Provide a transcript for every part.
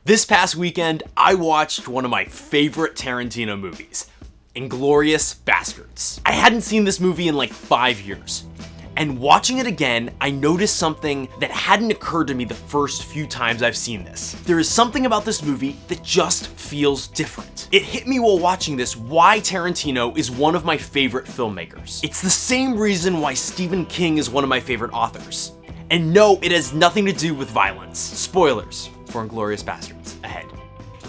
This past weekend, I watched one of my favorite Tarantino movies, Inglourious Basterds. I hadn't seen this movie in like 5 years. And watching it again, I noticed something that hadn't occurred to me the first few times I've seen this. There is something about this movie that just feels different. It hit me while watching this why Tarantino is one of my favorite filmmakers. It's the same reason why Stephen King is one of my favorite authors. And no, it has nothing to do with violence. Spoilers for Inglourious Basterds ahead.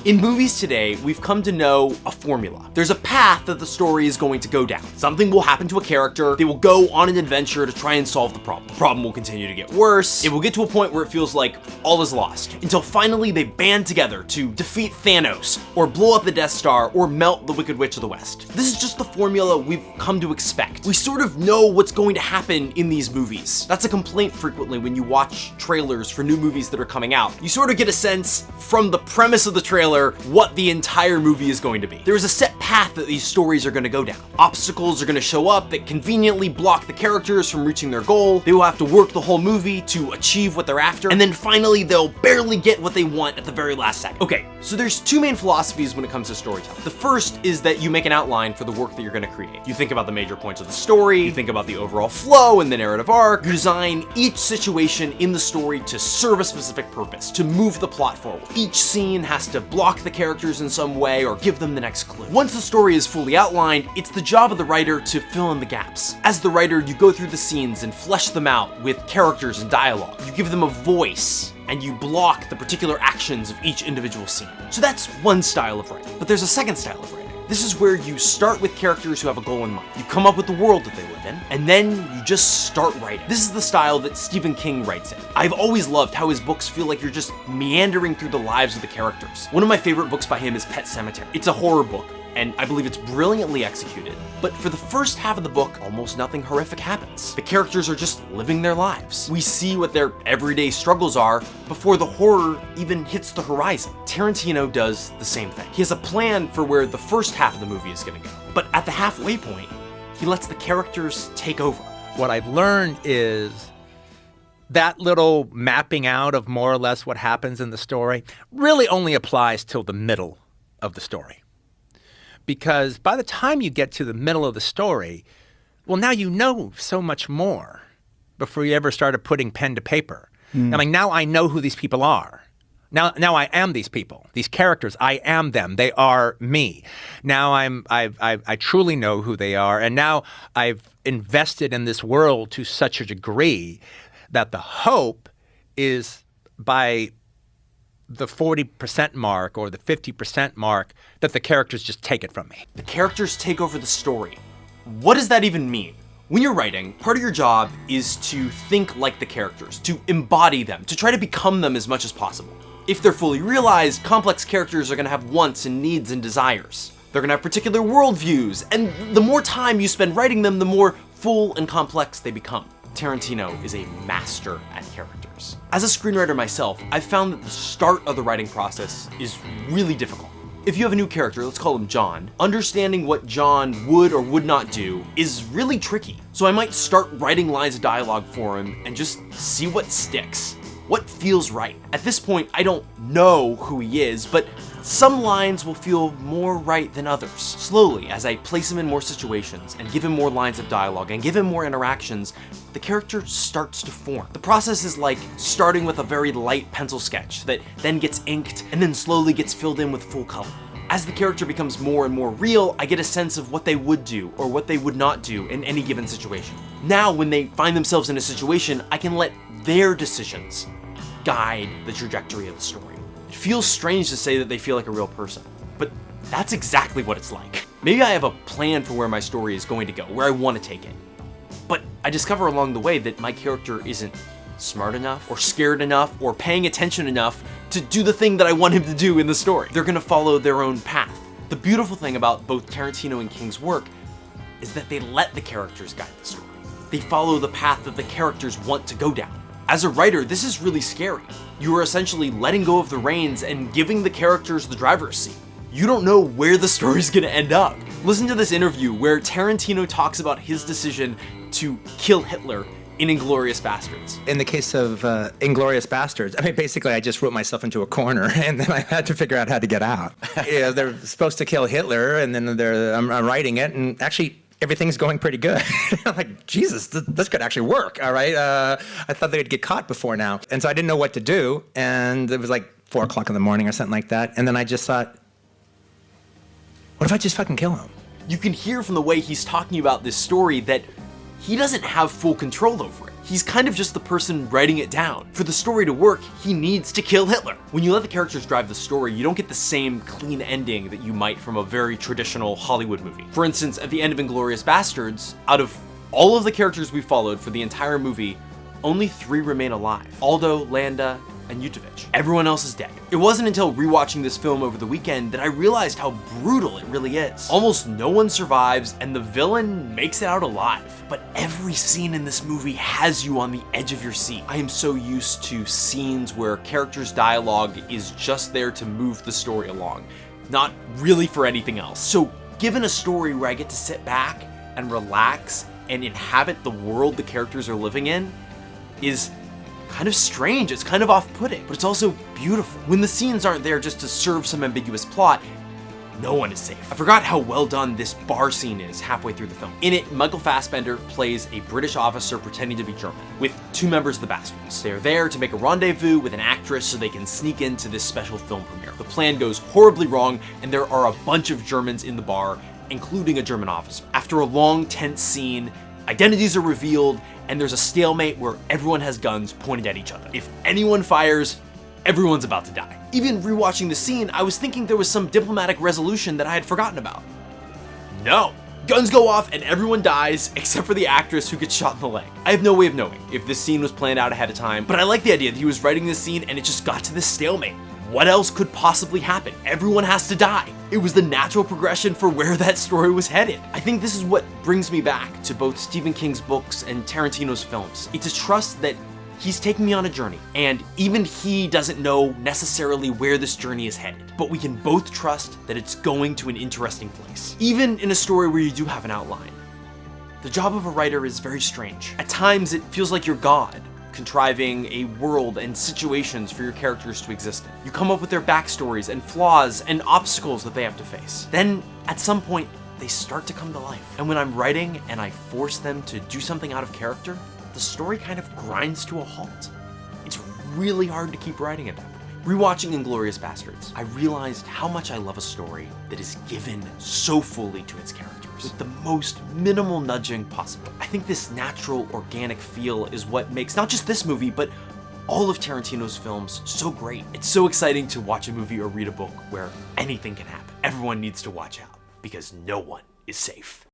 In movies today, we've come to know a formula. There's a path that the story is going to go down. Something will happen to a character, they will go on an adventure to try and solve the problem. The problem will continue to get worse, it will get to a point where it feels like all is lost, until finally they band together to defeat Thanos, or blow up the Death Star, or melt the Wicked Witch of the West. This is just the formula we've come to expect. We sort of know what's going to happen in these movies. That's a complaint frequently when you watch trailers for new movies that are coming out. You sort of get a sense from the premise of the trailer what the entire movie is going to be. There is a set path that these stories are going to go down. Obstacles are going to show up that conveniently block the characters from reaching their goal. They will have to work the whole movie to achieve what they're after, and then finally they'll barely get what they want at the very last second. Okay, so there's two main philosophies when it comes to storytelling. The first is that you make an outline for the work that you're going to create. You think about the major points of the story, you think about the overall flow and the narrative arc, you design each situation in the story to serve a specific purpose, to move the plot forward. Each scene has to block the characters in some way or give them the next clue. Once the story is fully outlined, it's the job of the writer to fill in the gaps. As the writer, you go through the scenes and flesh them out with characters and dialogue. You give them a voice, and you block the particular actions of each individual scene. So that's one style of writing. But there's a second style of writing. This is where you start with characters who have a goal in mind. You come up with the world that they live in, and then you just start writing. This is the style that Stephen King writes in. I've always loved how his books feel like you're just meandering through the lives of the characters. One of my favorite books by him is Pet Sematary. It's a horror book, and I believe it's brilliantly executed. But for the first half of the book, almost nothing horrific happens. The characters are just living their lives. We see what their everyday struggles are before the horror even hits the horizon. Tarantino does the same thing. He has a plan for where the first half of the movie is gonna go. But at the halfway point, he lets the characters take over. What I've learned is that little mapping out of more or less what happens in the story really only applies till the middle of the story. Because by the time you get to the middle of the story, well, now you know so much more before you ever started putting pen to paper. I mean, now I know who these people are. Now I am these people, these characters. I am them. They are me. Now I truly know who they are, and now I've invested in this world to such a degree that the hope is by the 40% mark or the 50% mark that the characters just take it from me. The characters take over the story. What does that even mean? When you're writing, part of your job is to think like the characters, to embody them, to try to become them as much as possible. If they're fully realized, complex characters are going to have wants and needs and desires. They're going to have particular worldviews, and the more time you spend writing them, the more full and complex they become. Tarantino is a master at characters. As a screenwriter myself, I've found that the start of the writing process is really difficult. If you have a new character, let's call him John, understanding what John would or would not do is really tricky. So I might start writing lines of dialogue for him and just see what sticks, what feels right. At this point, I don't know who he is, but some lines will feel more right than others. Slowly, as I place him in more situations and give him more lines of dialogue and give him more interactions, the character starts to form. The process is like starting with a very light pencil sketch that then gets inked and then slowly gets filled in with full color. As the character becomes more and more real, I get a sense of what they would do or what they would not do in any given situation. Now, when they find themselves in a situation, I can let their decisions guide the trajectory of the story. It feels strange to say that they feel like a real person, but that's exactly what it's like. Maybe I have a plan for where my story is going to go, where I want to take it. But I discover along the way that my character isn't smart enough, or scared enough, or paying attention enough to do the thing that I want him to do in the story. They're gonna follow their own path. The beautiful thing about both Tarantino and King's work is that they let the characters guide the story. They follow the path that the characters want to go down. As a writer, this is really scary. You are essentially letting go of the reins and giving the characters the driver's seat. You don't know where the story's gonna end up. Listen to this interview where Tarantino talks about his decision to kill Hitler in Inglourious Basterds. In the case of Inglourious Basterds, I mean, basically, I just wrote myself into a corner, and then I had to figure out how to get out. Yeah, they're supposed to kill Hitler, and then I'm writing it, and actually, everything's going pretty good. I'm like, Jesus, this could actually work, all right? I thought they'd get caught before now. And so I didn't know what to do, and it was like 4 o'clock in the morning or something like that, and then I just thought, what if I just fucking kill him? You can hear from the way he's talking about this story that he doesn't have full control over it. He's kind of just the person writing it down. For the story to work, he needs to kill Hitler. When you let the characters drive the story, you don't get the same clean ending that you might from a very traditional Hollywood movie. For instance, at the end of Inglourious Basterds, out of all of the characters we followed for the entire movie, only 3 remain alive. Aldo, Landa, and Yutovich. Everyone else is dead. It wasn't until rewatching this film over the weekend that I realized how brutal it really is. Almost no one survives, and the villain makes it out alive. But every scene in this movie has you on the edge of your seat. I am so used to scenes where characters' dialogue is just there to move the story along, not really for anything else. So given a story where I get to sit back and relax and inhabit the world the characters are living in is kind of strange, it's kind of off-putting, but it's also beautiful. When the scenes aren't there just to serve some ambiguous plot, no one is safe. I forgot how well done this bar scene is halfway through the film. In it, Michael Fassbender plays a British officer pretending to be German, with 2 members of the Bastards. They're there to make a rendezvous with an actress so they can sneak into this special film premiere. The plan goes horribly wrong, and there are a bunch of Germans in the bar, including a German officer. After a long, tense scene, identities are revealed, and there's a stalemate where everyone has guns pointed at each other. If anyone fires, everyone's about to die. Even rewatching the scene, I was thinking there was some diplomatic resolution that I had forgotten about. No. Guns go off and everyone dies except for the actress who gets shot in the leg. I have no way of knowing if this scene was planned out ahead of time, but I like the idea that he was writing this scene and it just got to this stalemate. What else could possibly happen? Everyone has to die. It was the natural progression for where that story was headed. I think this is what brings me back to both Stephen King's books and Tarantino's films. It's a trust that he's taking me on a journey, and even he doesn't know necessarily where this journey is headed, but we can both trust that it's going to an interesting place. Even in a story where you do have an outline, the job of a writer is very strange. At times, it feels like you're God, contriving a world and situations for your characters to exist in. You come up with their backstories and flaws and obstacles that they have to face. Then, at some point, they start to come to life. And when I'm writing and I force them to do something out of character, the story kind of grinds to a halt. It's really hard to keep writing at that point. Rewatching Inglourious Basterds, I realized how much I love a story that is given so fully to its characters, with the most minimal nudging possible. I think this natural, organic feel is what makes not just this movie, but all of Tarantino's films so great. It's so exciting to watch a movie or read a book where anything can happen. Everyone needs to watch out, because no one is safe.